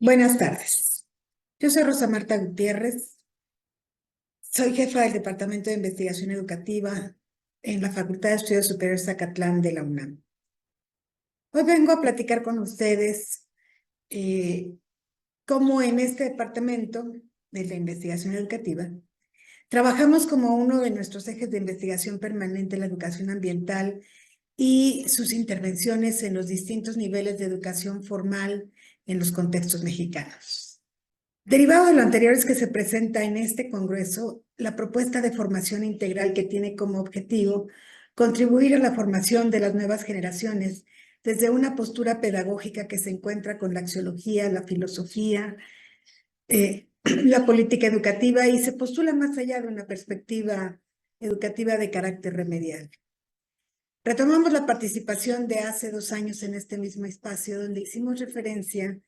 Buenas tardes. Yo soy Rosa Marta Gutiérrez. Soy jefa del Departamento de Investigación Educativa en la Facultad de Estudios Superiores Zacatlán de la UNAM. Hoy vengo a platicar con ustedes cómo en este departamento de la investigación educativa trabajamos como uno de nuestros ejes de investigación permanente la educación ambiental y sus intervenciones en los distintos niveles de educación formal en los contextos mexicanos. Derivado de lo anterior es que se presenta en este congreso la propuesta de formación integral que tiene como objetivo contribuir a la formación de las nuevas generaciones desde una postura pedagógica que se encuentra con la axiología, la filosofía, la política educativa y se postula más allá de una perspectiva educativa de carácter remedial. Retomamos la participación de hace 2 años en este mismo espacio donde hicimos referencia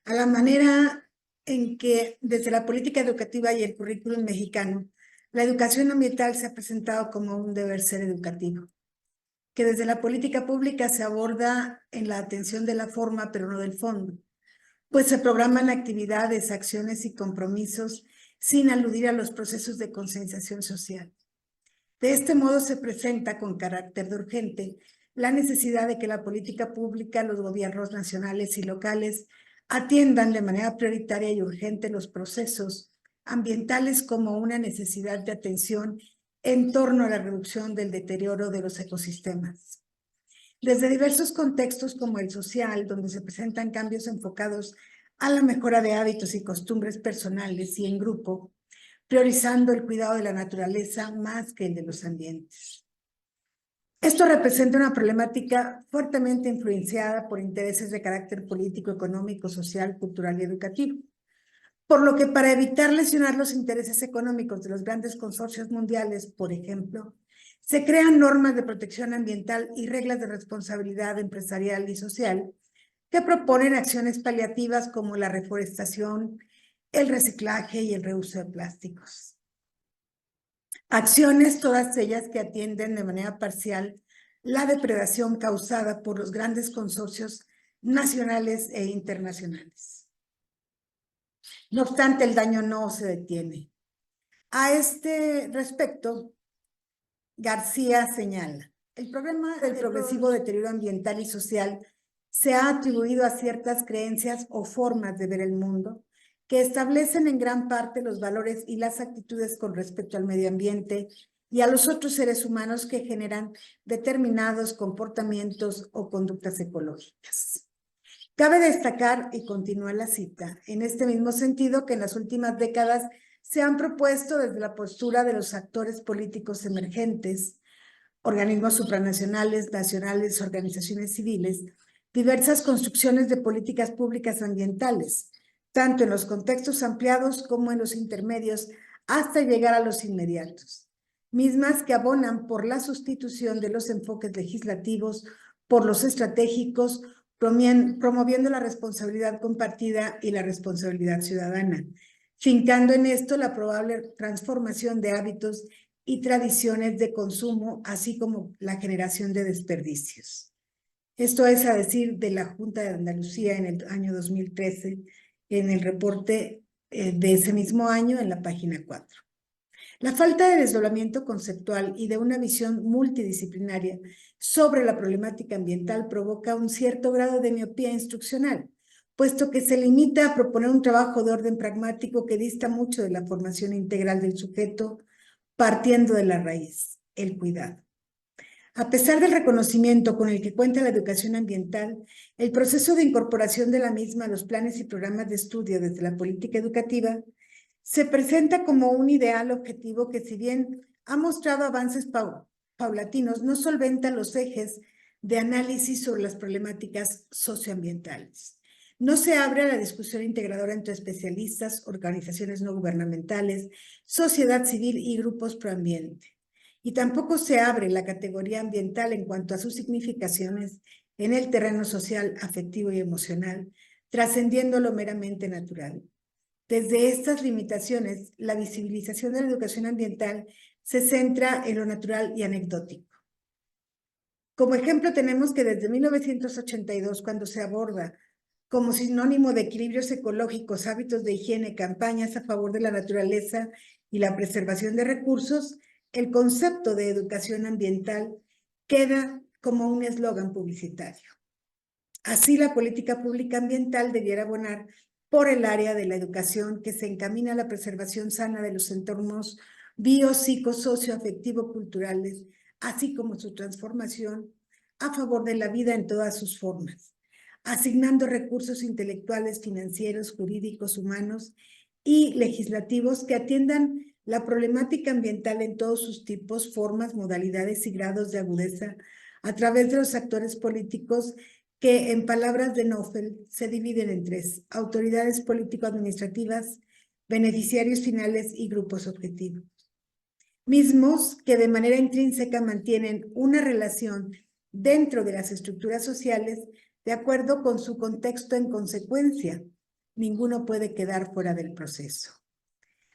a la manera en que desde la política educativa y el currículum mexicano, la educación ambiental se ha presentado como un deber ser educativo, que desde la política pública se aborda en la atención de la forma, pero no del fondo, pues se programan actividades, acciones y compromisos sin aludir a los procesos de concienciación social. De este modo se presenta con carácter de urgente la necesidad de que la política pública, los gobiernos nacionales y locales atiendan de manera prioritaria y urgente los procesos ambientales como una necesidad de atención en torno a la reducción del deterioro de los ecosistemas. Desde diversos contextos como el social, donde se presentan cambios enfocados a la mejora de hábitos y costumbres personales y en grupo, priorizando el cuidado de la naturaleza más que el de los ambientes. Esto representa una problemática fuertemente influenciada por intereses de carácter político, económico, social, cultural y educativo. Por lo que para evitar lesionar los intereses económicos de los grandes consorcios mundiales, por ejemplo, se crean normas de protección ambiental y reglas de responsabilidad empresarial y social que proponen acciones paliativas como la reforestación, el reciclaje y el reuso de plásticos. Acciones, todas ellas que atienden de manera parcial la depredación causada por los grandes consorcios nacionales e internacionales. No obstante, el daño no se detiene. A este respecto, García señala, el problema del progresivo deterioro ambiental y social se ha atribuido a ciertas creencias o formas de ver el mundo que establecen en gran parte los valores y las actitudes con respecto al medio ambiente y a los otros seres humanos que generan determinados comportamientos o conductas ecológicas. Cabe destacar, y continúa la cita, en este mismo sentido que en las últimas décadas se han propuesto desde la postura de los actores políticos emergentes, organismos supranacionales, nacionales, organizaciones civiles, diversas construcciones de políticas públicas ambientales, tanto en los contextos ampliados como en los intermedios, hasta llegar a los inmediatos, mismas que abonan por la sustitución de los enfoques legislativos por los estratégicos, promoviendo la responsabilidad compartida y la responsabilidad ciudadana, fincando en esto la probable transformación de hábitos y tradiciones de consumo, así como la generación de desperdicios. Esto es a decir de la Junta de Andalucía en el año 2013, en el reporte de ese mismo año en la página 4. La falta de desdoblamiento conceptual y de una visión multidisciplinaria sobre la problemática ambiental provoca un cierto grado de miopía instruccional, puesto que se limita a proponer un trabajo de orden pragmático que dista mucho de la formación integral del sujeto, partiendo de la raíz, el cuidado. A pesar del reconocimiento con el que cuenta la educación ambiental, el proceso de incorporación de la misma a los planes y programas de estudio desde la política educativa se presenta como un ideal objetivo que, si bien ha mostrado avances paulatinos, no solventa los ejes de análisis sobre las problemáticas socioambientales. No se abre a la discusión integradora entre especialistas, organizaciones no gubernamentales, sociedad civil y grupos proambiente. Y tampoco se abre la categoría ambiental en cuanto a sus significaciones en el terreno social, afectivo y emocional, trascendiendo lo meramente natural. Desde estas limitaciones, la visibilización de la educación ambiental se centra en lo natural y anecdótico. Como ejemplo, tenemos que desde 1982, cuando se aborda como sinónimo de equilibrios ecológicos, hábitos de higiene, campañas a favor de la naturaleza y la preservación de recursos, el concepto de educación ambiental queda como un eslogan publicitario. Así, la política pública ambiental debiera abonar por el área de la educación que se encamina a la preservación sana de los entornos bio, psico, socio, afectivo, culturales, así como su transformación a favor de la vida en todas sus formas, asignando recursos intelectuales, financieros, jurídicos, humanos y legislativos que atiendan la problemática ambiental en todos sus tipos, formas, modalidades y grados de agudeza a través de los actores políticos que, en palabras de Knöfel, se dividen en tres: autoridades político-administrativas, beneficiarios finales y grupos objetivos, mismos que de manera intrínseca mantienen una relación dentro de las estructuras sociales de acuerdo con su contexto. En consecuencia, ninguno puede quedar fuera del proceso.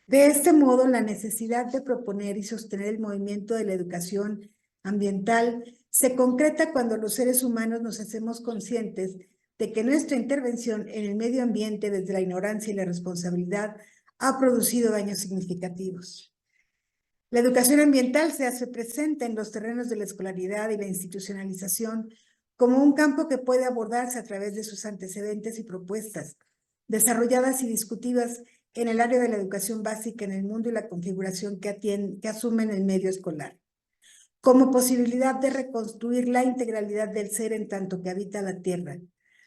De este modo, la necesidad de proponer y sostener el movimiento de la educación ambiental se concreta cuando los seres humanos nos hacemos conscientes de que nuestra intervención en el medio ambiente desde la ignorancia y la responsabilidad ha producido daños significativos. La educación ambiental se hace presente en los terrenos de la escolaridad y la institucionalización como un campo que puede abordarse a través de sus antecedentes y propuestas, desarrolladas y discutidas en el área de la educación básica en el mundo y la configuración que asumen el medio escolar, como posibilidad de reconstruir la integralidad del ser en tanto que habita la tierra,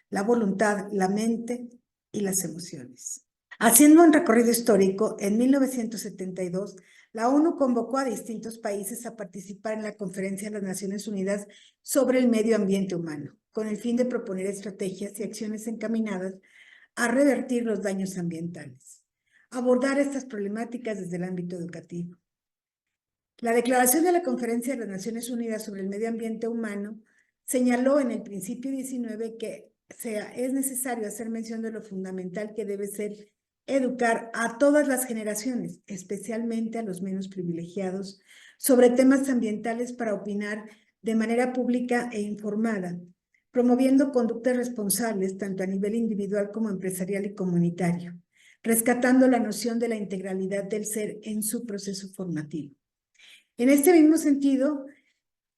la voluntad, la mente y las emociones. Haciendo un recorrido histórico, en 1972, la ONU convocó a distintos países a participar en la Conferencia de las Naciones Unidas sobre el Medio Ambiente Humano, con el fin de proponer estrategias y acciones encaminadas a revertir los daños ambientales, abordar estas problemáticas desde el ámbito educativo. La Declaración de la Conferencia de las Naciones Unidas sobre el Medio Ambiente Humano señaló en el principio 19 que es necesario hacer mención de lo fundamental que debe ser educar a todas las generaciones, especialmente a los menos privilegiados, sobre temas ambientales para opinar de manera pública e informada, promoviendo conductas responsables tanto a nivel individual como empresarial y comunitario, rescatando la noción de la integralidad del ser en su proceso formativo. En este mismo sentido,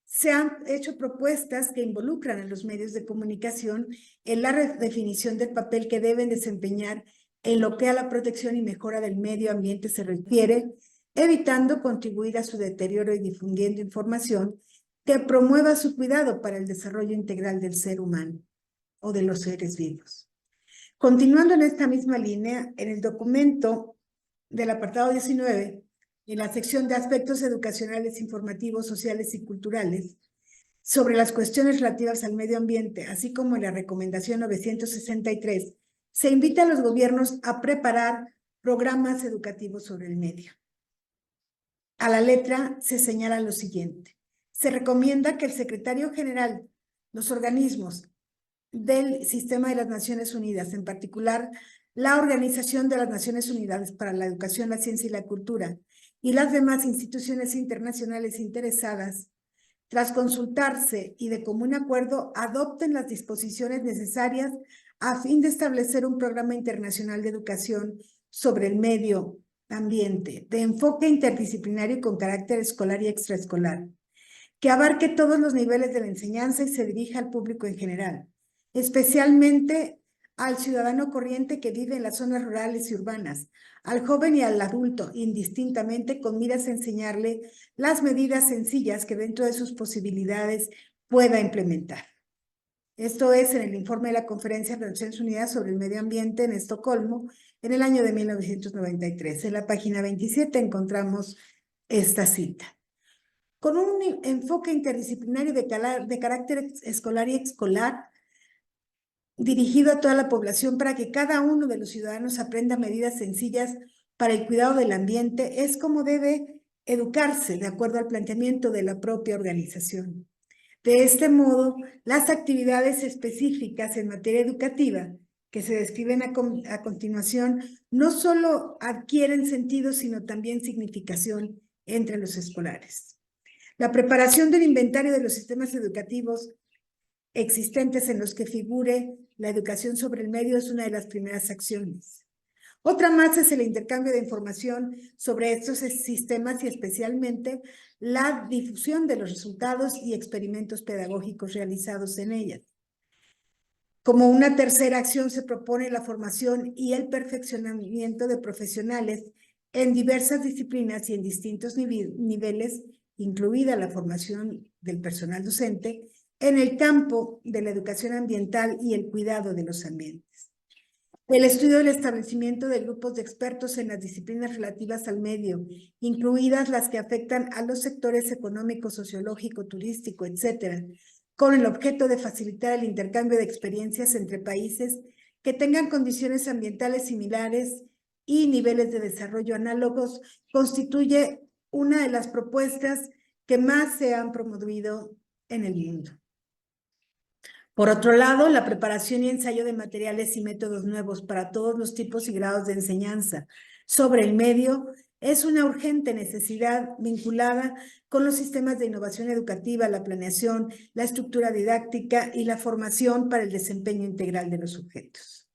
se han hecho propuestas que involucran a los medios de comunicación en la redefinición del papel que deben desempeñar en lo que a la protección y mejora del medio ambiente se refiere, evitando contribuir a su deterioro y difundiendo información que promueva su cuidado para el desarrollo integral del ser humano o de los seres vivos. Continuando en esta misma línea, en el documento del apartado 19, en la sección de aspectos educacionales, informativos, sociales y culturales, sobre las cuestiones relativas al medio ambiente, así como en la recomendación 963, se invita a los gobiernos a preparar programas educativos sobre el medio. A la letra se señala lo siguiente: se recomienda que el secretario general, los organismos del Sistema de las Naciones Unidas, en particular la Organización de las Naciones Unidas para la Educación, la Ciencia y la Cultura, y las demás instituciones internacionales interesadas, tras consultarse y de común acuerdo, adopten las disposiciones necesarias a fin de establecer un programa internacional de educación sobre el medio ambiente, de enfoque interdisciplinario y con carácter escolar y extraescolar, que abarque todos los niveles de la enseñanza y se dirija al público en general, especialmente al ciudadano corriente que vive en las zonas rurales y urbanas, al joven y al adulto, indistintamente, con miras a enseñarle las medidas sencillas que dentro de sus posibilidades pueda implementar. Esto es en el informe de la Conferencia de las Naciones Unidas sobre el Medio Ambiente en Estocolmo, en el año de 1993. En la página 27 encontramos esta cita. Con un enfoque interdisciplinario de carácter escolar y excolar, dirigido a toda la población para que cada uno de los ciudadanos aprenda medidas sencillas para el cuidado del ambiente, es como debe educarse de acuerdo al planteamiento de la propia organización. De este modo, las actividades específicas en materia educativa que se describen a continuación no solo adquieren sentido, sino también significación entre los escolares. La preparación del inventario de los sistemas educativos existentes en los que figure la educación sobre el medio es una de las primeras acciones. Otra más es el intercambio de información sobre estos sistemas y especialmente la difusión de los resultados y experimentos pedagógicos realizados en ellas. Como una tercera acción se propone la formación y el perfeccionamiento de profesionales en diversas disciplinas y en distintos niveles, incluida la formación del personal docente, en el campo de la educación ambiental y el cuidado de los ambientes. El estudio del establecimiento de grupos de expertos en las disciplinas relativas al medio, incluidas las que afectan a los sectores económico, sociológico, turístico, etcétera, con el objeto de facilitar el intercambio de experiencias entre países que tengan condiciones ambientales similares y niveles de desarrollo análogos, constituye una de las propuestas que más se han promovido en el mundo. Por otro lado, la preparación y ensayo de materiales y métodos nuevos para todos los tipos y grados de enseñanza sobre el medio es una urgente necesidad vinculada con los sistemas de innovación educativa, la planeación, la estructura didáctica y la formación para el desempeño integral de los sujetos.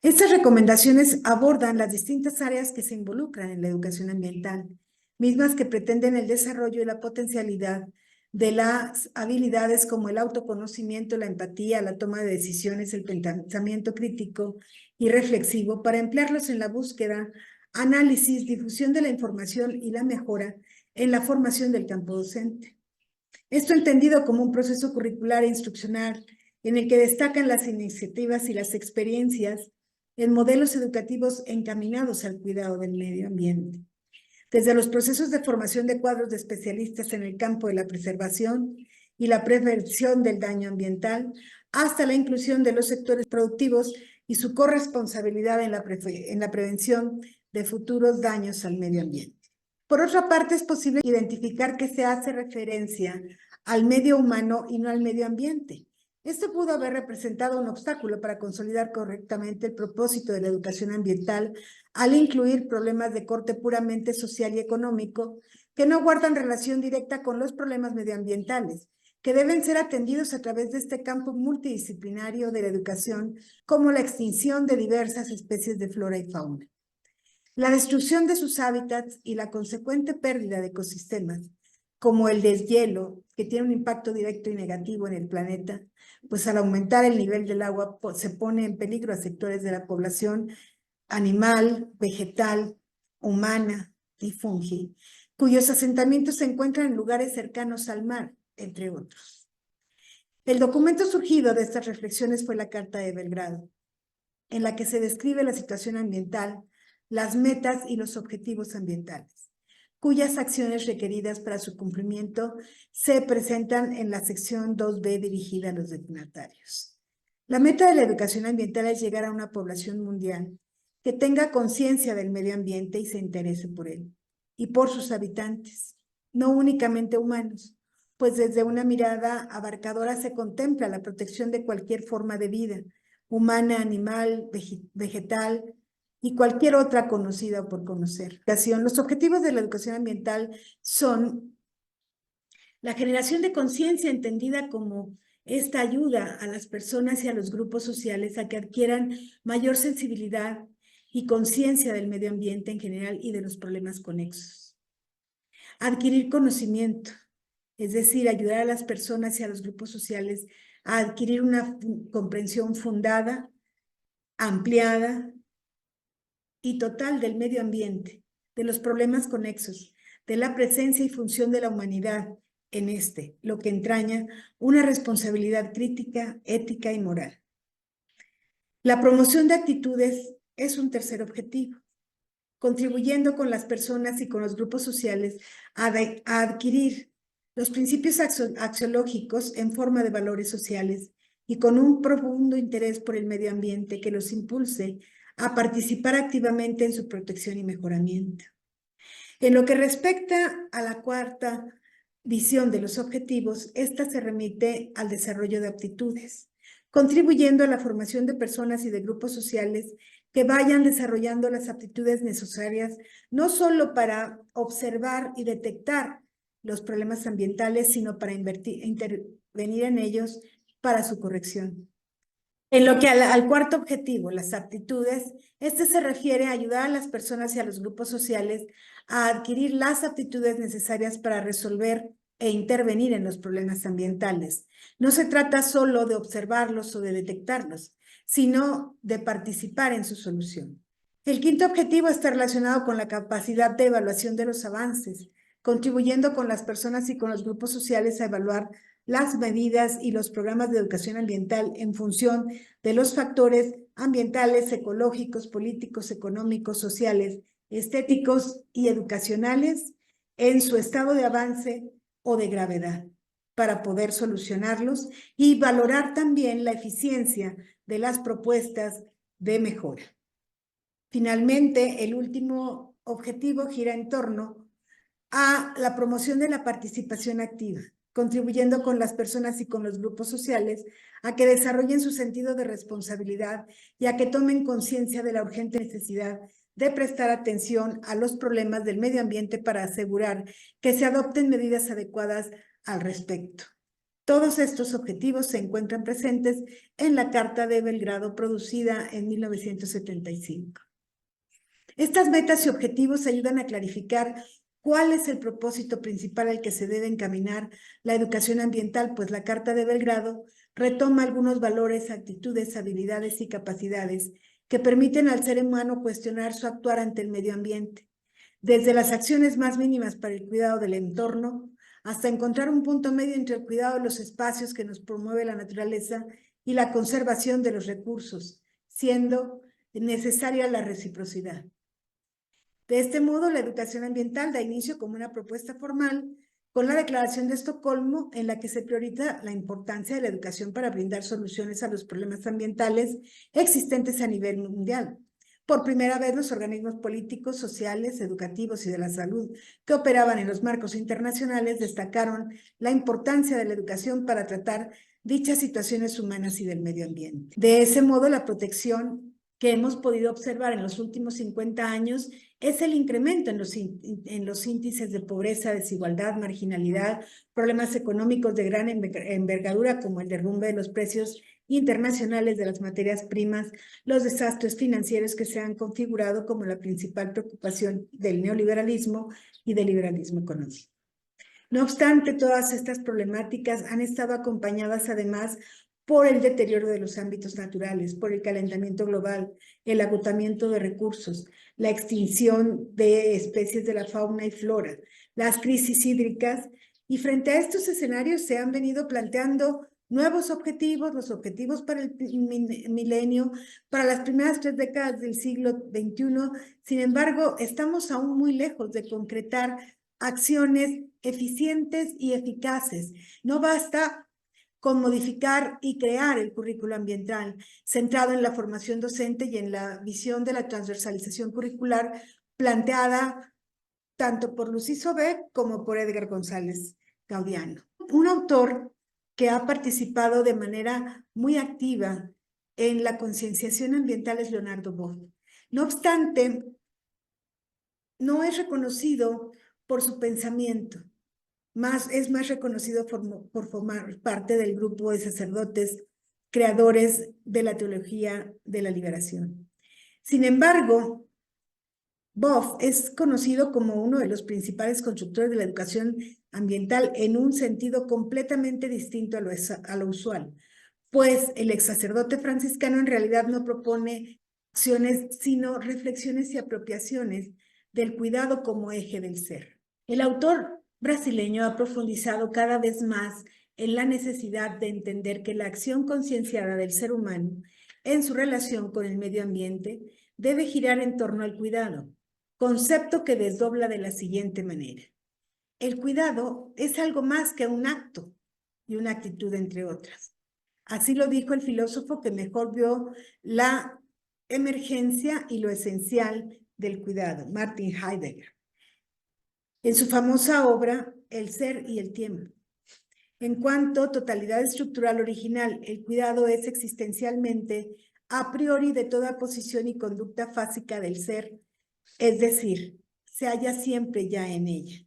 Estas recomendaciones abordan las distintas áreas que se involucran en la educación ambiental, mismas que pretenden el desarrollo y la potencialidad de las habilidades como el autoconocimiento, la empatía, la toma de decisiones, el pensamiento crítico y reflexivo para emplearlos en la búsqueda, análisis, difusión de la información y la mejora en la formación del campo docente. Esto entendido como un proceso curricular e instruccional en el que destacan las iniciativas y las experiencias en modelos educativos encaminados al cuidado del medio ambiente. Desde los procesos de formación de cuadros de especialistas en el campo de la preservación y la prevención del daño ambiental, hasta la inclusión de los sectores productivos y su corresponsabilidad en la prevención de futuros daños al medio ambiente. Por otra parte, es posible identificar que se hace referencia al medio humano y no al medio ambiente. Esto pudo haber representado un obstáculo para consolidar correctamente el propósito de la educación ambiental al incluir problemas de corte puramente social y económico que no guardan relación directa con los problemas medioambientales, que deben ser atendidos a través de este campo multidisciplinario de la educación, como la extinción de diversas especies de flora y fauna. La destrucción de sus hábitats y la consecuente pérdida de ecosistemas, como el deshielo, que tiene un impacto directo y negativo en el planeta, pues al aumentar el nivel del agua se pone en peligro a sectores de la población animal, vegetal, humana y fungi, cuyos asentamientos se encuentran en lugares cercanos al mar, entre otros. El documento surgido de estas reflexiones fue la Carta de Belgrado, en la que se describe la situación ambiental, las metas y los objetivos ambientales, cuyas acciones requeridas para su cumplimiento se presentan en la sección 2B dirigida a los destinatarios. La meta de la educación ambiental es llegar a una población mundial que tenga conciencia del medio ambiente y se interese por él y por sus habitantes, no únicamente humanos, pues desde una mirada abarcadora se contempla la protección de cualquier forma de vida, humana, animal, vegetal y cualquier otra conocida o por conocer. Los objetivos de la educación ambiental son la generación de conciencia entendida como esta ayuda a las personas y a los grupos sociales a que adquieran mayor sensibilidad y conciencia del medio ambiente en general y de los problemas conexos. Adquirir conocimiento, es decir, ayudar a las personas y a los grupos sociales a adquirir una comprensión fundada, ampliada y total del medio ambiente, de los problemas conexos, de la presencia y función de la humanidad en lo que entraña una responsabilidad crítica, ética y moral. La promoción de actitudes es un tercer objetivo, contribuyendo con las personas y con los grupos sociales a adquirir los principios axiológicos en forma de valores sociales y con un profundo interés por el medio ambiente que los impulse a participar activamente en su protección y mejoramiento. En lo que respecta a la cuarta visión de los objetivos, esta se remite al desarrollo de aptitudes, contribuyendo a la formación de personas y de grupos sociales que vayan desarrollando las aptitudes necesarias no solo para observar y detectar los problemas ambientales, sino para intervenir en ellos para su corrección. En lo que al cuarto objetivo, las aptitudes, este se refiere a ayudar a las personas y a los grupos sociales a adquirir las aptitudes necesarias para resolver e intervenir en los problemas ambientales. No se trata solo de observarlos o de detectarlos, sino de participar en su solución. El quinto objetivo está relacionado con la capacidad de evaluación de los avances, contribuyendo con las personas y con los grupos sociales a evaluar las medidas y los programas de educación ambiental en función de los factores ambientales, ecológicos, políticos, económicos, sociales, estéticos y educacionales en su estado de avance o de gravedad para poder solucionarlos y valorar también la eficiencia de las propuestas de mejora. Finalmente, el último objetivo gira en torno a la promoción de la participación activa, contribuyendo con las personas y con los grupos sociales a que desarrollen su sentido de responsabilidad y a que tomen conciencia de la urgente necesidad de prestar atención a los problemas del medio ambiente para asegurar que se adopten medidas adecuadas al respecto. Todos estos objetivos se encuentran presentes en la Carta de Belgrado producida en 1975. Estas metas y objetivos ayudan a clarificar cuál es el propósito principal al que se debe encaminar la educación ambiental, pues la Carta de Belgrado retoma algunos valores, actitudes, habilidades y capacidades que permiten al ser humano cuestionar su actuar ante el medio ambiente, desde las acciones más mínimas para el cuidado del entorno hasta encontrar un punto medio entre el cuidado de los espacios que nos promueve la naturaleza y la conservación de los recursos, siendo necesaria la reciprocidad. De este modo, la educación ambiental da inicio como una propuesta formal con la Declaración de Estocolmo, en la que se prioriza la importancia de la educación para brindar soluciones a los problemas ambientales existentes a nivel mundial. Por primera vez, los organismos políticos, sociales, educativos y de la salud que operaban en los marcos internacionales destacaron la importancia de la educación para tratar dichas situaciones humanas y del medio ambiente. De ese modo, la protección que hemos podido observar en los últimos 50 años es el incremento en los índices de pobreza, desigualdad, marginalidad, problemas económicos de gran envergadura como el derrumbe de los precios internacionales de las materias primas, los desastres financieros que se han configurado como la principal preocupación del neoliberalismo y del liberalismo económico. No obstante, todas estas problemáticas han estado acompañadas además por el deterioro de los ámbitos naturales, por el calentamiento global, el agotamiento de recursos, la extinción de especies de la fauna y flora, las crisis hídricas, y frente a estos escenarios se han venido planteando nuevos objetivos, los objetivos para el milenio, para las primeras 3 décadas del siglo XXI. Sin embargo, estamos aún muy lejos de concretar acciones eficientes y eficaces. No basta con modificar y crear el currículo ambiental, centrado en la formación docente y en la visión de la transversalización curricular planteada tanto por Lucy Sobek como por Edgar González Gaudiano. Un autor que ha participado de manera muy activa en la concienciación ambiental es Leonardo Boff. No obstante, no es reconocido por su pensamiento, es más reconocido por formar parte del grupo de sacerdotes creadores de la teología de la liberación. Sin embargo, Boff es conocido como uno de los constructores de la educación ambiental en un sentido completamente distinto a lo usual, pues el ex sacerdote franciscano en realidad no propone acciones, sino reflexiones y apropiaciones del cuidado como eje del ser. El autor brasileño ha profundizado cada vez más en la necesidad de entender que la acción concienciada del ser humano en su relación con el medio ambiente debe girar en torno al cuidado, concepto que desdobla de la siguiente manera. El cuidado es algo más que un acto y una actitud, entre otras. Así lo dijo el filósofo que mejor vio la emergencia y lo esencial del cuidado, Martin Heidegger, en su famosa obra El ser y el tiempo. En cuanto totalidad estructural original, el cuidado es existencialmente a priori de toda posición y conducta fásica del ser, es decir, se halla siempre ya en ella.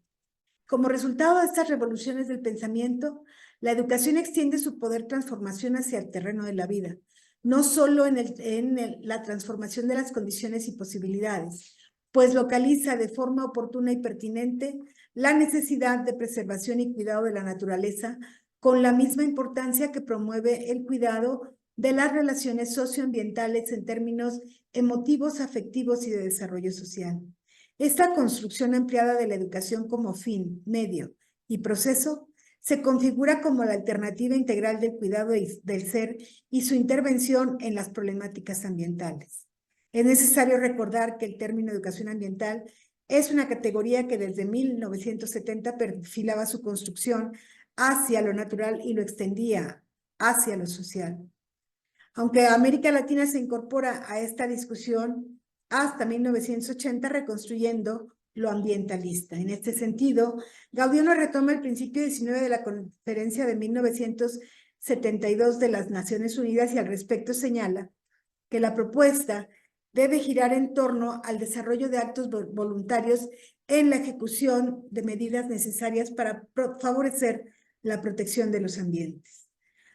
Como resultado de estas revoluciones del pensamiento, la educación extiende su poder transformación hacia el terreno de la vida, no solo en la transformación de las condiciones y posibilidades, pues localiza de forma oportuna y pertinente la necesidad de preservación y cuidado de la naturaleza, con la misma importancia que promueve el cuidado de las relaciones socioambientales en términos emotivos, afectivos y de desarrollo social. Esta construcción ampliada de la educación como fin, medio y proceso se configura como la alternativa integral del cuidado del ser y su intervención en las problemáticas ambientales. Es necesario recordar que el término educación ambiental es una categoría que desde 1970 perfilaba su construcción hacia lo natural y lo extendía hacia lo social. Aunque América Latina se incorpora a esta discusión hasta 1980, reconstruyendo lo ambientalista. En este sentido, Gaudiano retoma el principio 19 de la Conferencia de 1972 de las Naciones Unidas y al respecto señala que la propuesta debe girar en torno al desarrollo de actos voluntarios en la ejecución de medidas necesarias para favorecer la protección de los ambientes.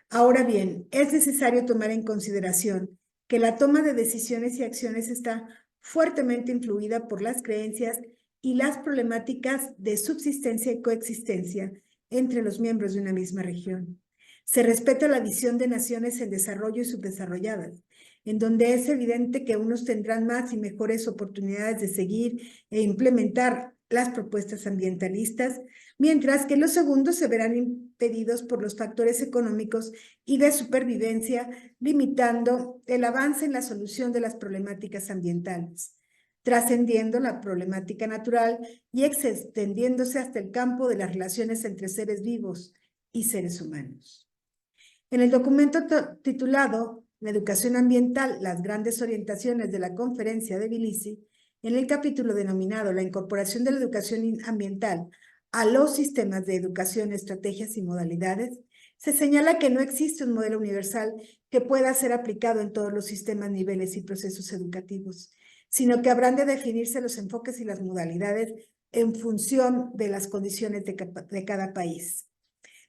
Ahora bien, es necesario tomar en consideración que la toma de decisiones y acciones está fuertemente influida por las creencias y las problemáticas de subsistencia y coexistencia entre los miembros de una misma región. Se respeta la visión de naciones en desarrollo y subdesarrolladas, en donde es evidente que unos tendrán más y mejores oportunidades de seguir e implementar las propuestas ambientalistas, mientras que los segundos se verán impedidos por los factores económicos y de supervivencia, limitando el avance en la solución de las problemáticas ambientales, trascendiendo la problemática natural y extendiéndose hasta el campo de las relaciones entre seres vivos y seres humanos. En el documento titulado La educación ambiental, las grandes orientaciones de la Conferencia de Tbilisi, en el capítulo denominado La incorporación de la educación ambiental a los sistemas de educación, estrategias y modalidades, se señala que no existe un modelo universal que pueda ser aplicado en todos los sistemas, niveles y procesos educativos, sino que habrán de definirse los enfoques y las modalidades en función de las condiciones de cada país,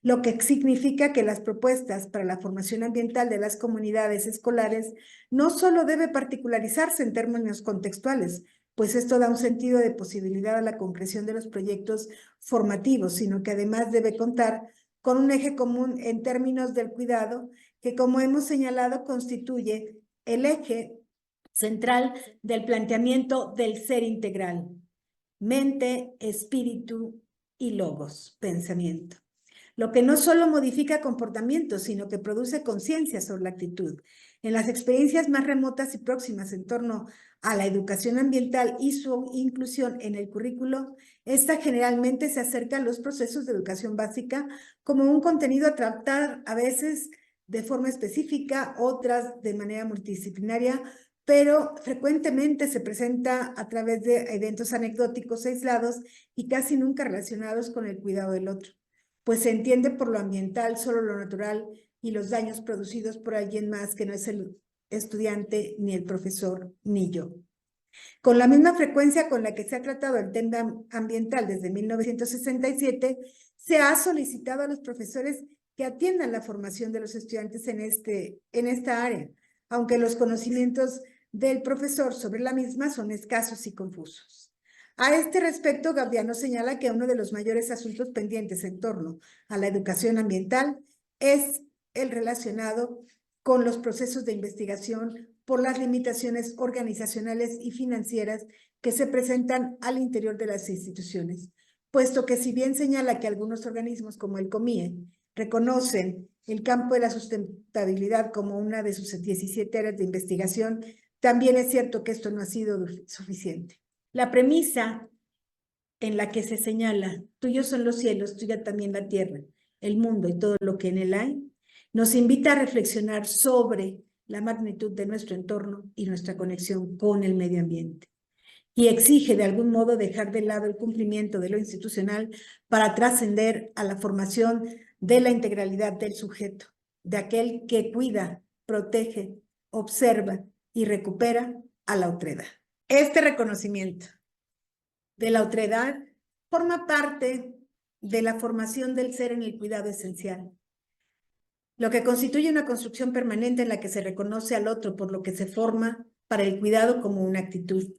lo que significa que las propuestas para la formación ambiental de las comunidades escolares no solo debe particularizarse en términos contextuales, pues esto da un sentido de posibilidad a la concreción de los proyectos formativos, sino que además debe contar con un eje común en términos del cuidado, que como hemos señalado constituye el eje central del planteamiento del ser integral, mente, espíritu y logos, pensamiento. Lo que no solo modifica comportamientos, sino que produce conciencia sobre la actitud. En las experiencias más remotas y próximas en torno a la educación ambiental y su inclusión en el currículo, esta generalmente se acerca a los procesos de educación básica como un contenido a tratar a veces de forma específica, otras de manera multidisciplinaria, pero frecuentemente se presenta a través de eventos anecdóticos aislados y casi nunca relacionados con el cuidado del otro, pues se entiende por lo ambiental solo lo natural y los daños producidos por alguien más que no es el estudiante, ni el profesor, ni yo. Con la misma frecuencia con la que se ha tratado el tema ambiental desde 1967, se ha solicitado a los profesores que atiendan la formación de los estudiantes en esta área, aunque los conocimientos del profesor sobre la misma son escasos y confusos. A este respecto, Gaudiano señala que uno de los mayores asuntos pendientes en torno a la educación ambiental es el relacionado con los procesos de investigación por las limitaciones organizacionales y financieras que se presentan al interior de las instituciones, puesto que si bien señala que algunos organismos como el COMIE reconocen el campo de la sustentabilidad como una de sus 17 áreas de investigación, también es cierto que esto no ha sido suficiente. La premisa en la que se señala, tuyos son los cielos, tuya también la tierra, el mundo y todo lo que en él hay, nos invita a reflexionar sobre la magnitud de nuestro entorno y nuestra conexión con el medio ambiente. Y exige de algún modo dejar de lado el cumplimiento de lo institucional para trascender a la formación de la integralidad del sujeto, de aquel que cuida, protege, observa y recupera a la otredad. Este reconocimiento de la otredad forma parte de la formación del ser en el cuidado esencial. lo que constituye una construcción permanente en la que se reconoce al otro por lo que se forma para el cuidado como una actitud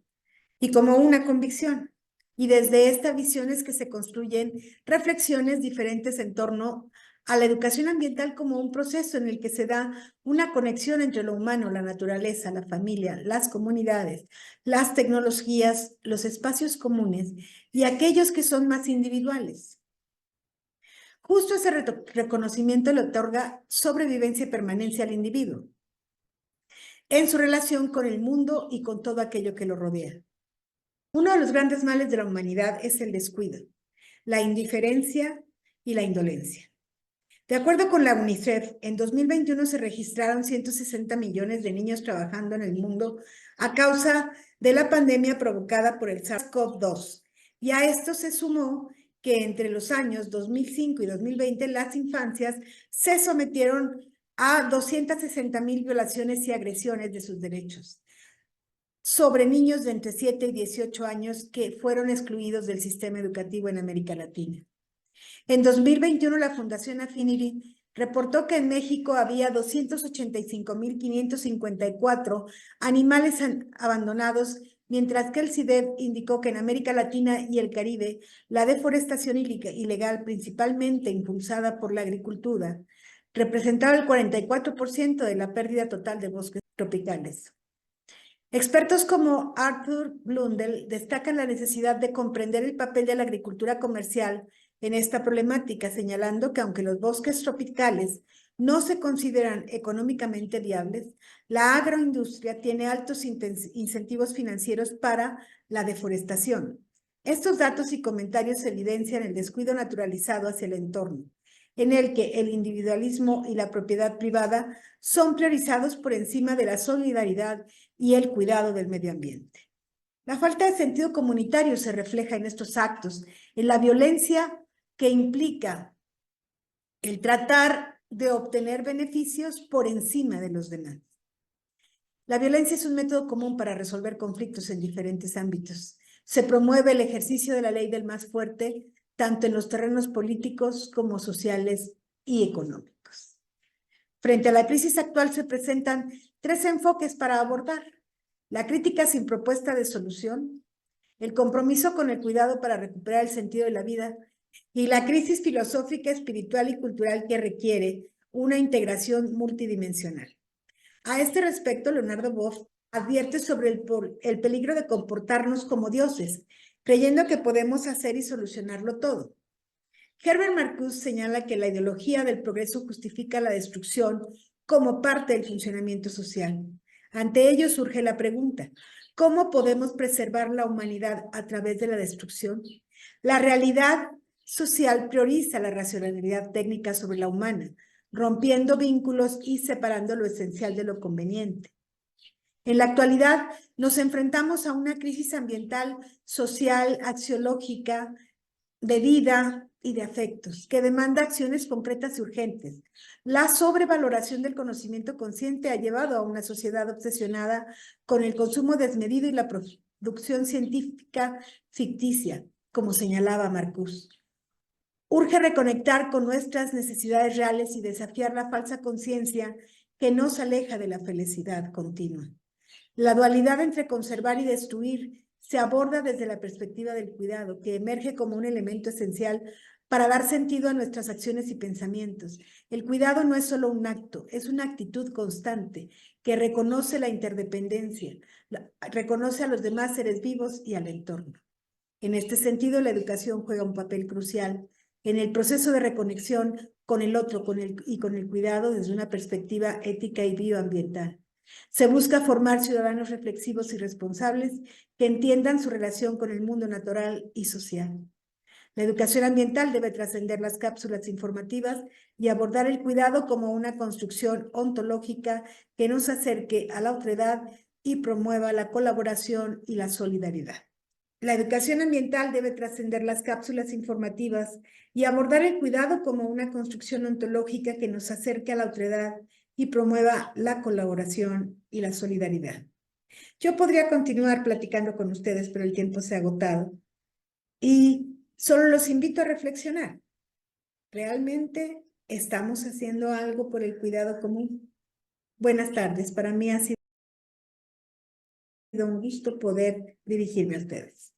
y como una convicción. Y desde esta visión es que se construyen reflexiones diferentes en torno a la educación ambiental como un proceso en el que se da una conexión entre lo humano, la naturaleza, la familia, las comunidades, las tecnologías, los espacios comunes y aquellos que son más individuales. Justo ese reconocimiento le otorga sobrevivencia y permanencia al individuo en su relación con el mundo y con todo aquello que lo rodea. Uno de los grandes males de la humanidad es el descuido, la indiferencia y la indolencia. De acuerdo con la UNICEF, en 2021 se registraron 160 millones de niños trabajando en el mundo a causa de la pandemia provocada por el SARS-CoV-2. Y a esto se sumó que entre los años 2005 y 2020 las infancias se sometieron a 260,000 violaciones y agresiones de sus derechos sobre niños de entre 7 y 18 años que fueron excluidos del sistema educativo en América Latina. En 2021, la Fundación Affinity reportó que en México había 285,554 animales abandonados, mientras que el CIDEB indicó que en América Latina y el Caribe, la deforestación ilegal, principalmente impulsada por la agricultura, representaba el 44% de la pérdida total de bosques tropicales. Expertos como Arthur Blundell destacan la necesidad de comprender el papel de la agricultura comercial en esta problemática, señalando que aunque los bosques tropicales no se consideran económicamente viables, la agroindustria tiene altos incentivos financieros para la deforestación. Estos datos y comentarios evidencian el descuido naturalizado hacia el entorno, en el que el individualismo y la propiedad privada son priorizados por encima de la solidaridad y el cuidado del medio ambiente. La falta de sentido comunitario se refleja en estos actos, en la violencia que implica el tratar de obtener beneficios por encima de los demás. La violencia es un método común para resolver conflictos en diferentes ámbitos. Se promueve el ejercicio de la ley del más fuerte, tanto en los terrenos políticos como sociales y económicos. Frente a la crisis actual se presentan 3 enfoques para abordar: la crítica sin propuesta de solución, el compromiso con el cuidado para recuperar el sentido de la vida y la crisis filosófica, espiritual y cultural que requiere una integración multidimensional. A este respecto, Leonardo Boff advierte sobre el peligro de comportarnos como dioses, creyendo que podemos hacer y solucionarlo todo. Herbert Marcuse señala que la ideología del progreso justifica la destrucción como parte del funcionamiento social. Ante ello surge la pregunta: ¿cómo podemos preservar la humanidad a través de la destrucción? La realidad social prioriza la racionalidad técnica sobre la humana, rompiendo vínculos y separando lo esencial de lo conveniente. En la actualidad nos enfrentamos a una crisis ambiental, social, axiológica, de vida y de afectos, que demanda acciones concretas y urgentes. La sobrevaloración del conocimiento consciente ha llevado a una sociedad obsesionada con el consumo desmedido y la producción científica ficticia, como señalaba Marcuse. Urge reconectar con nuestras necesidades reales y desafiar la falsa conciencia que nos aleja de la felicidad continua. La dualidad entre conservar y destruir se aborda desde la perspectiva del cuidado, que emerge como un elemento esencial para dar sentido a nuestras acciones y pensamientos. El cuidado no es solo un acto, es una actitud constante que reconoce la interdependencia, reconoce a los demás seres vivos y al entorno. En este sentido, la educación juega un papel crucial en el proceso de reconexión con el otro y con el cuidado desde una perspectiva ética y bioambiental. Se busca formar ciudadanos reflexivos y responsables que entiendan su relación con el mundo natural y social. La educación ambiental debe trascender las cápsulas informativas y abordar el cuidado como una construcción ontológica que nos acerque a la otredad y promueva la colaboración y la solidaridad. La educación ambiental debe trascender las cápsulas informativas y abordar el cuidado como una construcción ontológica que nos acerque a la otredad y promueva la colaboración y la solidaridad. Yo podría continuar platicando con ustedes, pero el tiempo se ha agotado. Y solo los invito a reflexionar. ¿Realmente ¿Estamos haciendo algo por el cuidado común? Buenas tardes, para mí ha sido un gusto poder dirigirme a ustedes.